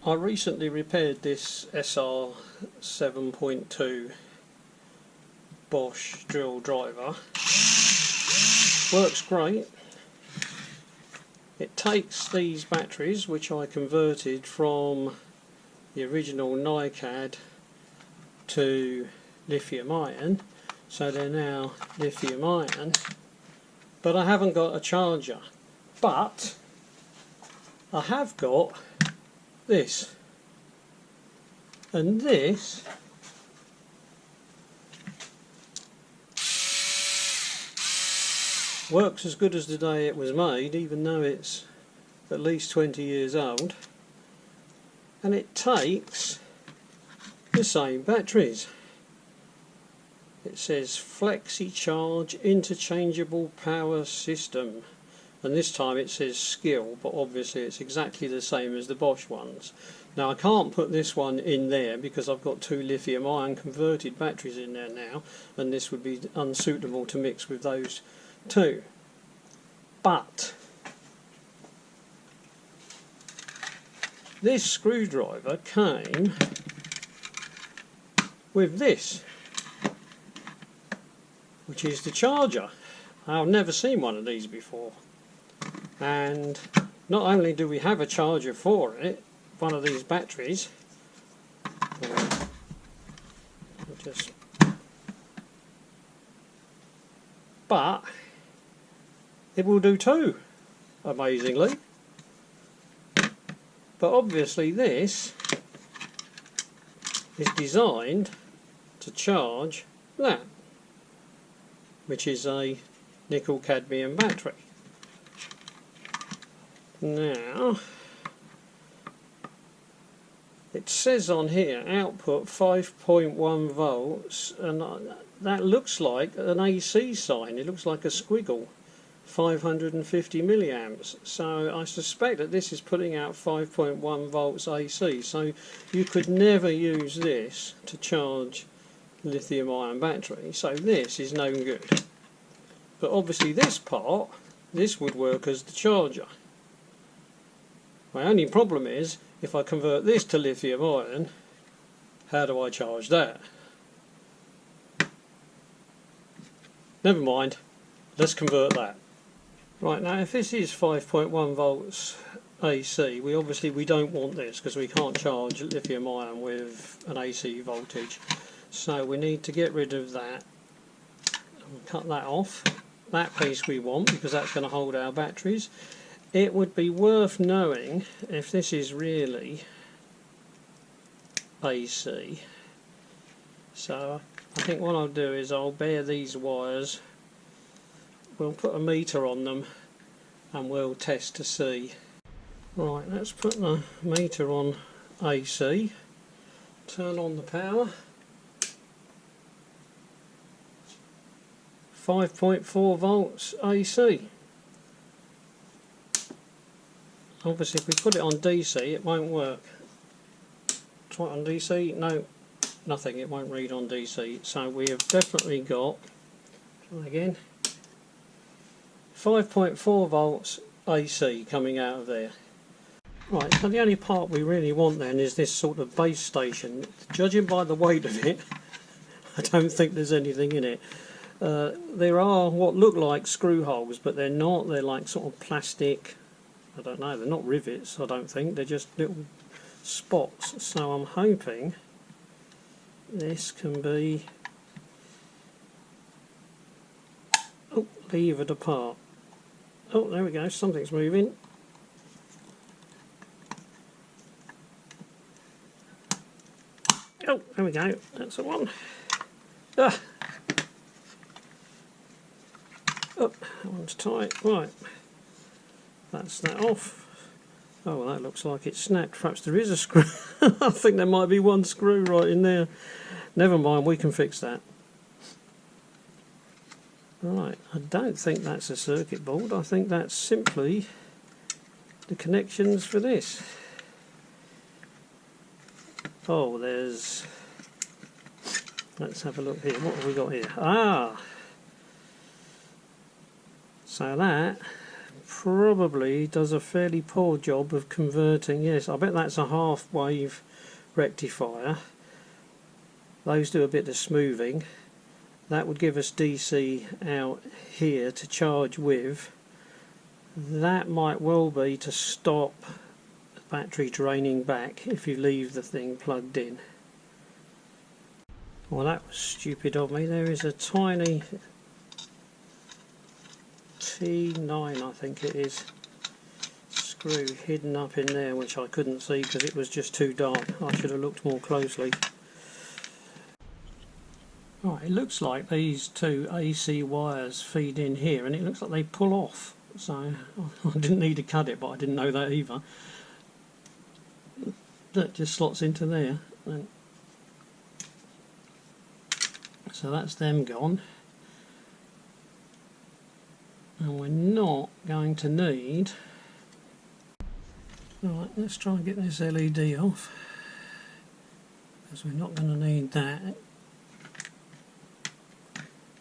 I recently repaired this SR 7.2 Bosch drill driver. Works great. It takes these batteries, which I converted from the original NiCd to lithium ion, so they're now lithium ion, but I haven't got a charger. But I have got this, and this works as good as the day it was made, even though it's at least 20 years old, and it takes the same batteries. It says Flexicharge interchangeable power system, and this time it says skill, but obviously it's exactly the same as the Bosch ones. Now I can't put this one in there because I've got two lithium ion converted batteries in there now, and this would be unsuitable to mix with those two. But this screwdriver came with this, which is the charger. I've never seen one of these before. And not only do we have a charger for it, one of these batteries, but it will do two, amazingly. But obviously this is designed to charge that, which is a nickel cadmium battery. Now it says on here output 5.1 volts, and that looks like an AC sign. It looks like a squiggle, 550 milliamps. So I suspect that this is putting out 5.1 volts AC. So you could never use this to charge lithium ion battery, so this is no good. But obviously this part, this would work as the charger. My only problem is, if I convert this to lithium ion, how do I charge that? Never mind, let's convert that. Right, now if this is 5.1 volts AC, we don't want this because we can't charge lithium ion with an AC voltage. So we need to get rid of that and cut that off. That piece we want because that's going to hold our batteries. It would be worth knowing if this is really AC. So I think what I'll do is I'll bare these wires, we'll put a meter on them and we'll test to see. Right, let's put the meter on AC, turn on the power. 5.4 volts AC. Obviously if we put it on DC it won't work. Try it on DC, no, nothing, it won't read on DC. So we have definitely got, try again, 5.4 volts AC coming out of there. Right, so the only part we really want then is this sort of base station. Judging by the weight of it, I don't think there's anything in it. There are what look like screw holes, but they're not. They're like sort of plastic, I don't know, they're not rivets, I don't think, they're just little spots. So I'm hoping this can be levered apart. Oh, there we go, something's moving. Oh, there we go, that's the one. Ah. Oh, that one's tight. Right, that's that off. Oh, well, that looks like it snapped. Perhaps there is a screw. I think there might be one screw right in there. Never mind, we can fix that. Right, I don't think that's a circuit board. I think that's simply the connections for this. Oh, there's... Let's have a look here. What have we got here? Ah! So that probably does a fairly poor job of converting. Yes, I bet that's a half wave rectifier. Those do a bit of smoothing. That would give us DC out here to charge with. That might well be to stop the battery draining back if you leave the thing plugged in. Well, that was stupid of me. There is a tiny T9, I think it is, screw hidden up in there, which I couldn't see because it was just too dark. I should have looked more closely. Right, it looks like these two AC wires feed in here, and it looks like they pull off. So I didn't need to cut it, but I didn't know that either. That just slots into there. So that's them gone. And we're not going to need... Right, let's try and get this LED off, because we're not going to need that.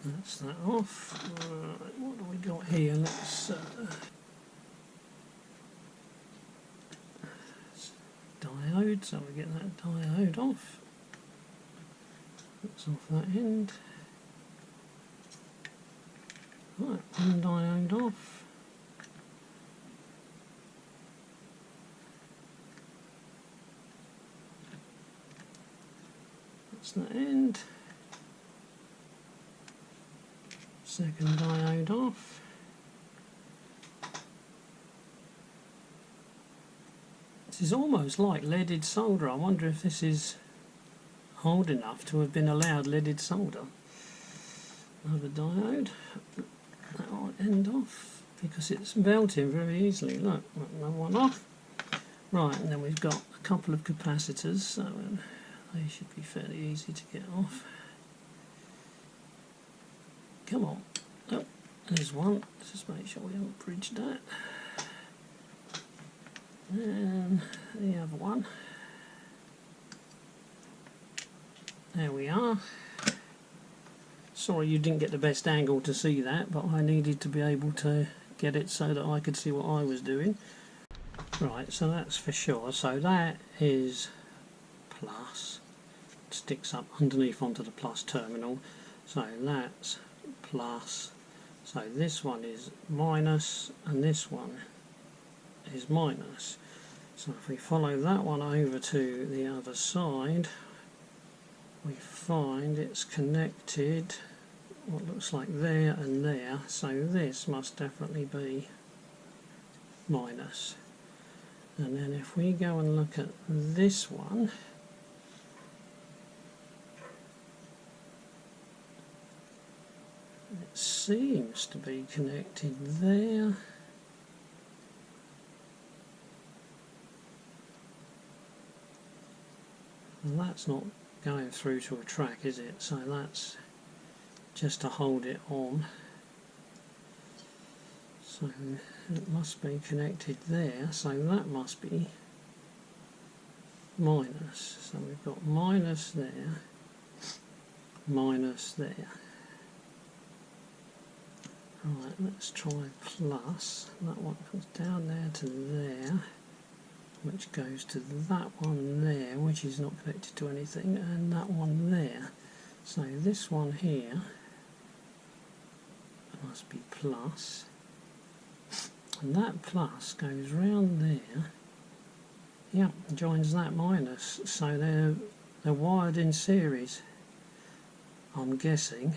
That's that off. Right, what do we got here? Let's diode, so we get that diode off. That's off that end. Right, one diode off. That's that end. Second diode off. This is almost like leaded solder. I wonder if this is old enough to have been allowed leaded solder. Another diode. That will end off because it's melting very easily. Look, another one off. Right, and then we've got a couple of capacitors, so they should be fairly easy to get off. Come on. Oh, there's one. Let's just make sure we haven't bridged that. And the other one. There we are. Sorry you didn't get the best angle to see that, but I needed to be able to get it so that I could see what I was doing. Right, so that's for sure. So that is plus. It sticks up underneath onto the plus terminal. So that's plus. So this one is minus and this one is minus. So if we follow that one over to the other side, we find it's connected what looks like there and there, so this must definitely be minus. And then if we go and look at this one, it seems to be connected there. And that's not going through to a track, is it? So that's just to hold it on. So it must be connected there, so that must be minus. So we've got minus there, minus there. Right, let's try plus. That one comes down there to there, which goes to that one there, which is not connected to anything, and that one there. So this one here must be plus, and that plus goes round there, yeah, joins that minus, so they're wired in series, I'm guessing.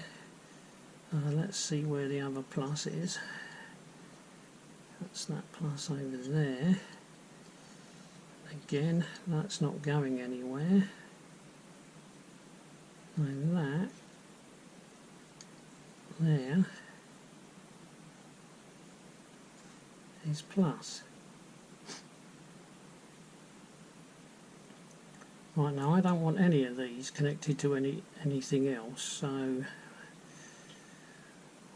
Let's see where the other plus is. That's that plus over there. Again, that's not going anywhere. And that there is plus. Right, now I don't want any of these connected to anything else, so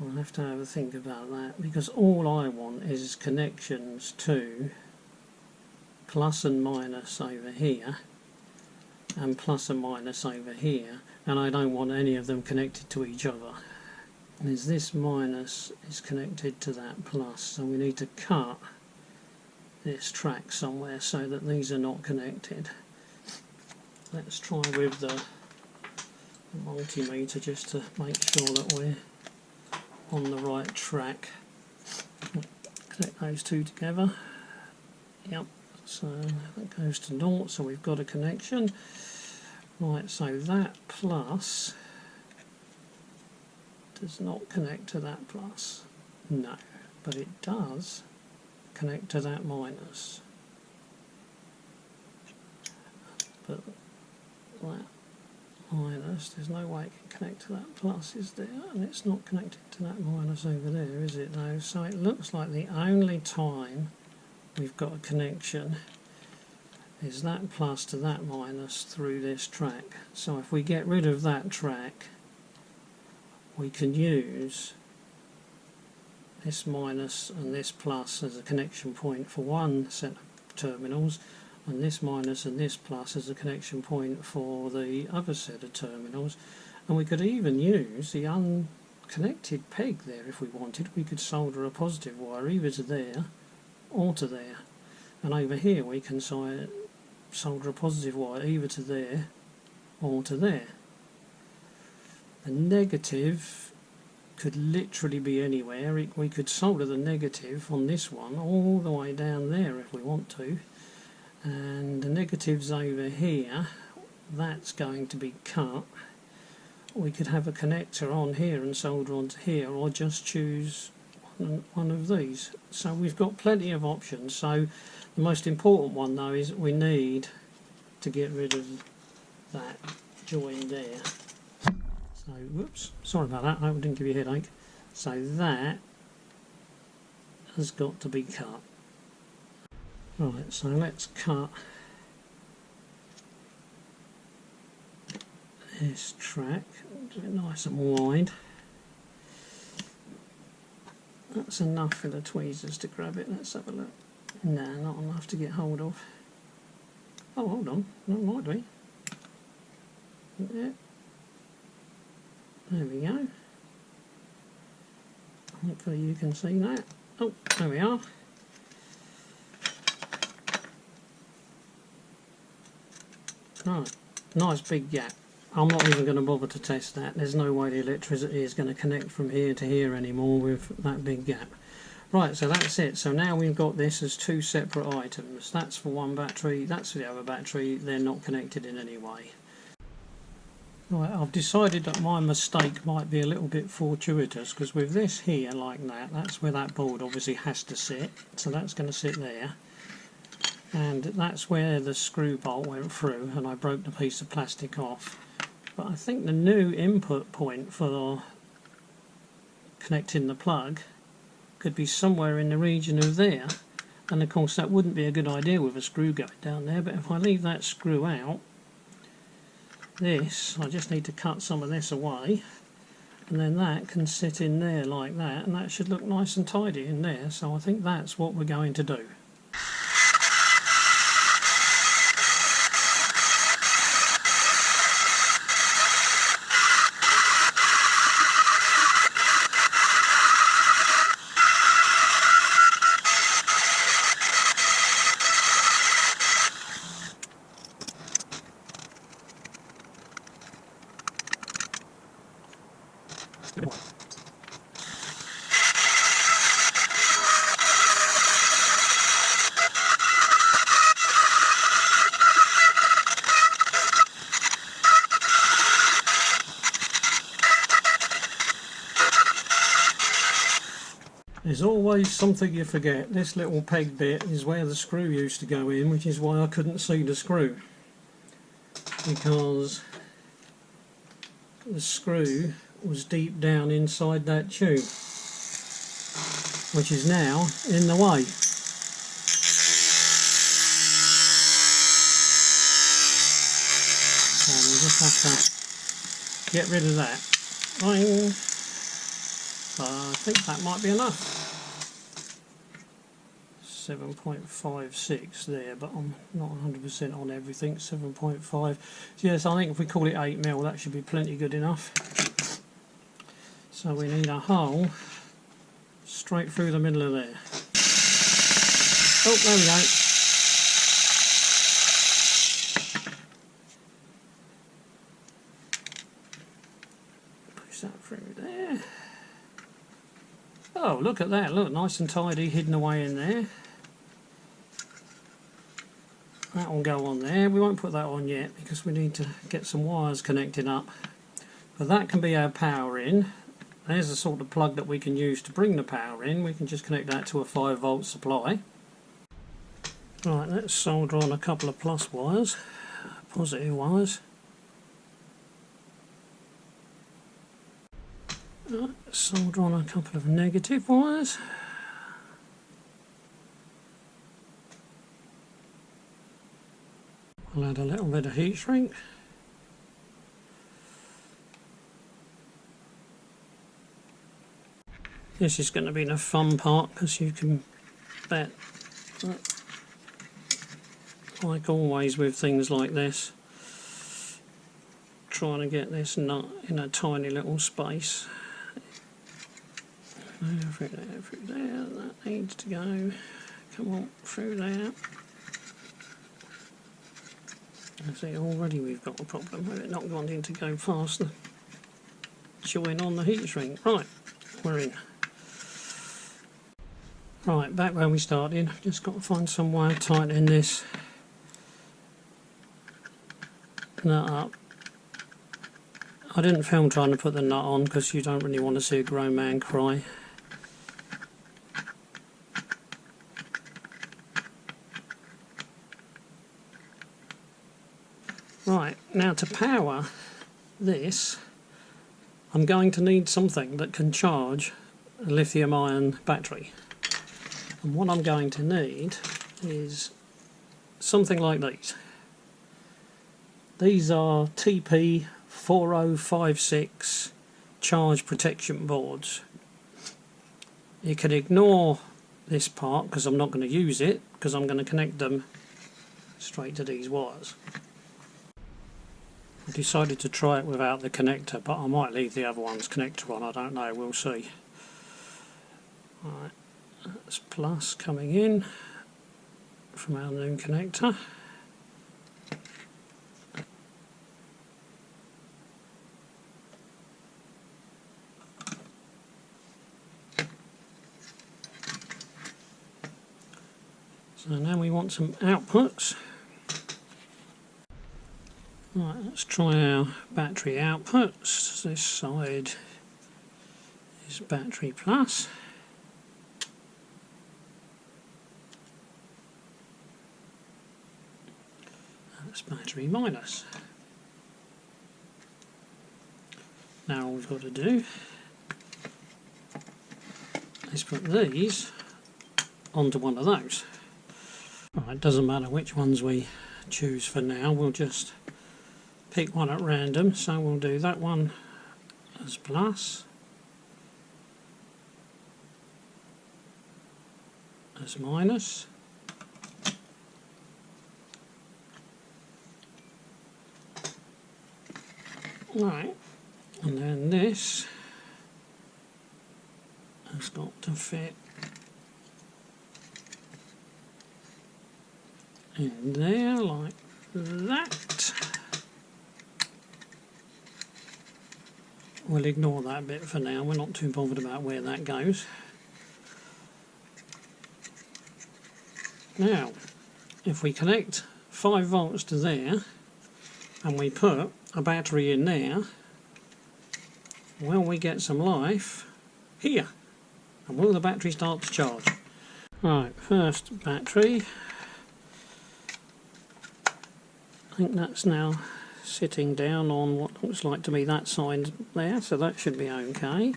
I'll have to have a think about that, because all I want is connections to plus and minus over here and plus and minus over here, and I don't want any of them connected to each other. is this minus is connected to that plus, so we need to cut this track somewhere so that these are not connected. Let's try with the multimeter just to make sure that we're on the right track. Connect those two together. Yep, so that goes to 0, so we've got a connection. Right, so that plus does not connect to that plus. No, but it does connect to that minus. But that minus, there's no way it can connect to that plus, is there? And it's not connected to that minus over there, is it though? So it looks like the only time we've got a connection is that plus to that minus through this track. So if we get rid of that track, we can use this minus and this plus as a connection point for one set of terminals, and this minus and this plus as a connection point for the other set of terminals. And we could even use the unconnected peg there if we wanted. We could solder a positive wire either to there or to there, and over here we can solder a positive wire either to there or to there. The negative could literally be anywhere. We could solder the negative on this one all the way down there if we want to, and the negative's over here, that's going to be cut. We could have a connector on here and solder onto here, or just choose one of these. So we've got plenty of options. So the most important one though is we need to get rid of that join there. So, whoops, sorry about that, I hope I didn't give you a headache. So that has got to be cut. Right, so let's cut this track, do it nice and wide. That's enough for the tweezers to grab it. Let's have a look. No, not enough to get hold of. Oh, hold on, that might be. Yeah. There we go. Hopefully you can see that. Oh, there we are. Right, nice big gap. I'm not even going to bother to test that. There's no way the electricity is going to connect from here to here anymore with that big gap. Right, so that's it. So now we've got this as two separate items. That's for one battery, that's for the other battery. They're not connected in any way. Right, I've decided that my mistake might be a little bit fortuitous, because with this here like that, that's where that board obviously has to sit. So that's going to sit there. And that's where the screw bolt went through, and I broke the piece of plastic off. But I think the new input point for connecting the plug could be somewhere in the region of there, and of course that wouldn't be a good idea with a screw going down there. But if I leave that screw out, this, I just need to cut some of this away, and then that can sit in there like that, and that should look nice and tidy in there. So I think that's what we're going to do. There's always something you forget. This little peg bit is where the screw used to go in, which is why I couldn't see the screw, because the screw was deep down inside that tube, which is now in the way. So we'll just have to get rid of that. Boing. I think that might be enough. 7.56 there, but I'm not 100% on everything. 7.5. Yes, I think if we call it 8mm, that should be plenty good enough. So we need a hole straight through the middle of there. Oh, there we go. Push that through there. Oh, look at that. Look, nice and tidy, hidden away in there. That will go on there. We won't put that on yet because we need to get some wires connected up. But that can be our power in. There's a sort of plug that we can use to bring the power in. We can just connect that to a 5-volt supply. Right, let's solder on a couple of plus wires, positive wires. Right, solder on a couple of negative wires. We'll add a little bit of heat shrink. This is going to be the fun part because you can bet, like always with things like this, trying to get this nut in a tiny little space. Through there, that needs to go. Come on, through there. I see already we've got a problem with it not wanting to go past the join on the heat shrink. Right, we're in. Right, back where we started. Just got to find some way of tightening this nut up. I didn't film trying to put the nut on because you don't really want to see a grown man cry. Right, now to power this, I'm going to need something that can charge a lithium-ion battery. And what I'm going to need is something like these. These are TP4056 charge protection boards. You can ignore this part because I'm not going to use it, because I'm going to connect them straight to these wires. I decided to try it without the connector, but I might leave the other one's connector on, I don't know, we'll see. Right, that's plus coming in from our new connector. So now we want some outputs. Right, let's try our battery outputs. This side is battery plus. That's battery minus. Now all we've got to do is put these onto one of those. Right, it doesn't matter which ones we choose for now, we'll just pick one at random, so we'll do that one as plus, as minus, right, and then this has got to fit in there like that. We'll ignore that bit for now, we're not too bothered about where that goes. Now, if we connect 5 volts to there and we put a battery in there, will we get some life here? And will the battery start to charge? Right, first battery. I think that's now sitting down on what looks like to me that side there, so that should be okay.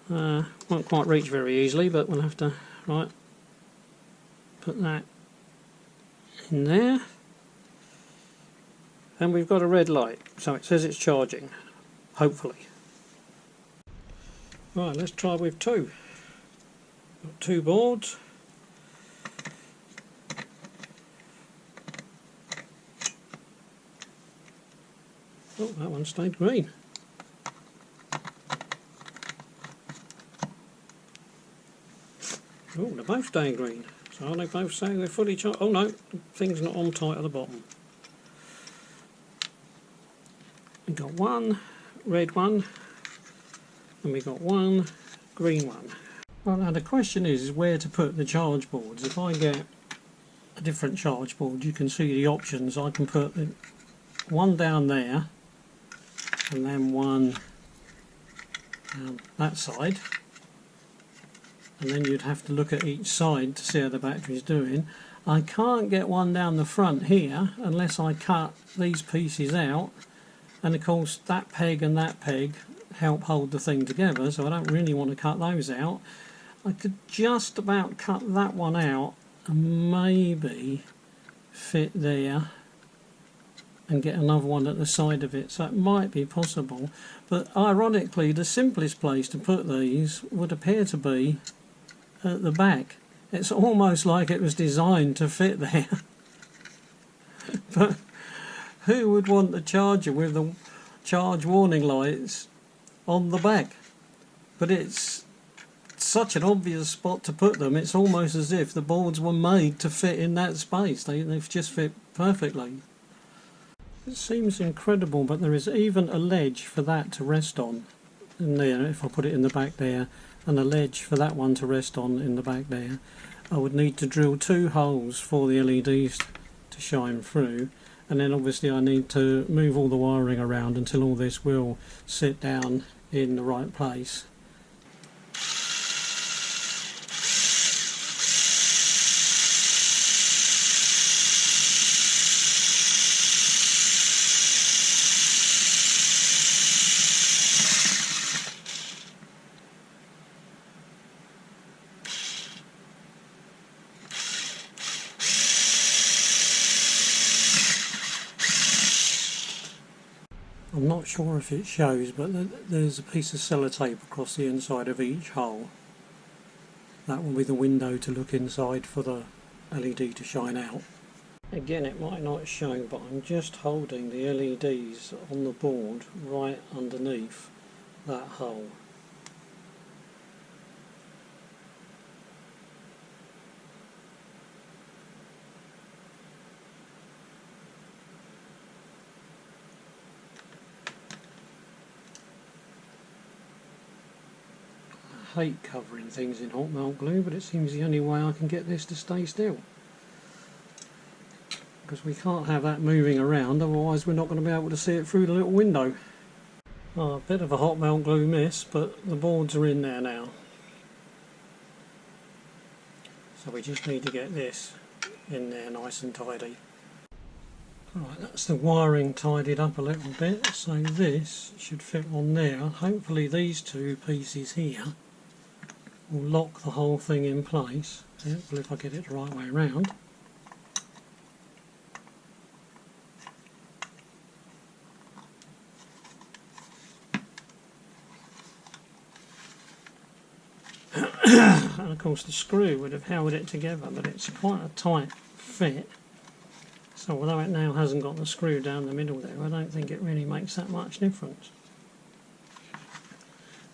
Won't quite reach very easily, but we'll have to put that in there. And we've got a red light, so it says it's charging, hopefully. Right, let's try with two. Got 2 boards. Oh, that one stayed green. Oh, they're both staying green. So are they both saying they're fully charged? Oh no, the thing's not on tight at the bottom. We've got one red one, and we've got one green one. Well, now the question is where to put the charge boards. If I get a different charge board, you can see the options. I can put one down there, and then one down that side. And then you'd have to look at each side to see how the battery's doing. I can't get one down the front here unless I cut these pieces out, and of course that peg and that peg help hold the thing together, so I don't really want to cut those out. I could just about cut that one out and maybe fit there and get another one at the side of it, so it might be possible. But ironically, the simplest place to put these would appear to be at the back. It's almost like it was designed to fit there. But who would want the charger with the charge warning lights on the back? But it's such an obvious spot to put them, it's almost as if the boards were made to fit in that space. They've just fit perfectly. It seems incredible, but there is even a ledge for that to rest on in there. If I put it in the back there, and a ledge for that one to rest on in the back there, I would need to drill 2 holes for the LEDs to shine through, and then obviously I need to move all the wiring around until all this will sit down in the right place. I'm not sure if it shows, but there's a piece of sellotape across the inside of each hole. That will be the window to look inside for the LED to shine out. Again, it might not show, but I'm just holding the LEDs on the board right underneath that hole. I hate covering things in hot melt glue, but it seems the only way I can get this to stay still. Because we can't have that moving around, otherwise we're not going to be able to see it through the little window. Oh, a bit of a hot melt glue miss, but the boards are in there now. So we just need to get this in there nice and tidy. Right, that's the wiring tidied up a little bit, so this should fit on there. Hopefully these 2 pieces here will lock the whole thing in place. Well, if I get it the right way around. And of course the screw would have held it together, but it's quite a tight fit. So although it now hasn't got the screw down the middle there, I don't think it really makes that much difference.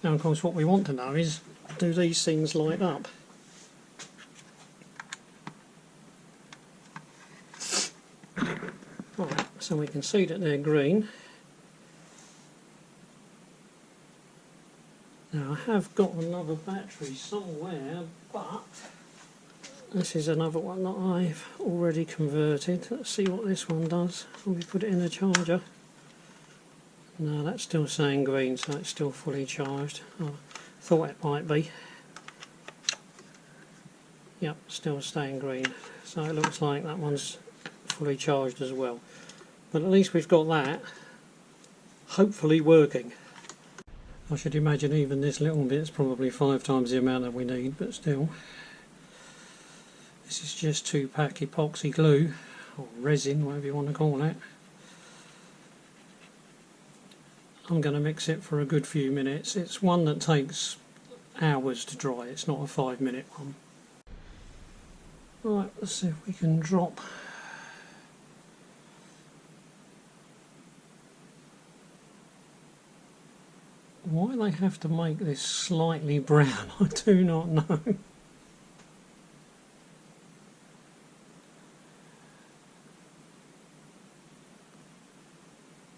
Now of course what we want to know is, do these things light up? Right, so we can see that they're green. Now I have got another battery somewhere, but this is another one that I've already converted. Let's see what this one does when we put it in the charger. No, that's still saying green, so it's still fully charged. I thought it might be. Yep, still staying green. So it looks like that one's fully charged as well. But at least we've got that, hopefully working. I should imagine even this little bit's probably 5 times the amount that we need, but still. This is just 2-pack epoxy glue, or resin, whatever you want to call it. I'm going to mix it for a good few minutes. It's one that takes hours to dry, it's not a 5-minute one. Right, let's see if we can drop why they have to make this slightly brown, I do not know.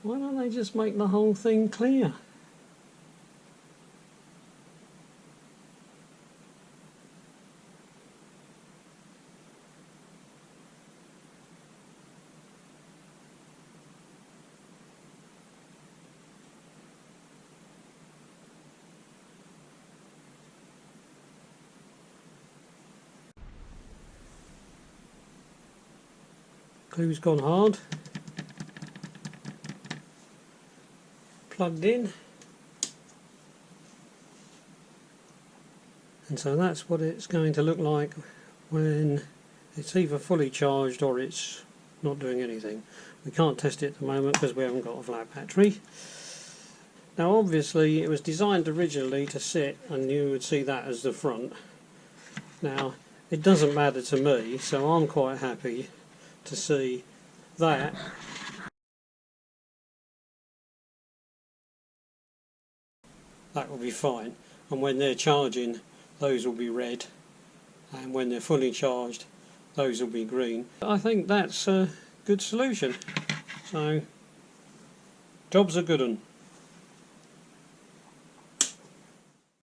Why don't they just make the whole thing clear? Glue's gone hard. Plugged in. And so that's what it's going to look like when it's either fully charged or it's not doing anything. We can't test it at the moment because we haven't got a flat battery. Now obviously it was designed originally to sit, and you would see that as the front. Now it doesn't matter to me, so I'm quite happy to see that will be fine, and when they're charging those will be red, and when they're fully charged those will be green. I think that's a good solution, so job's a good one.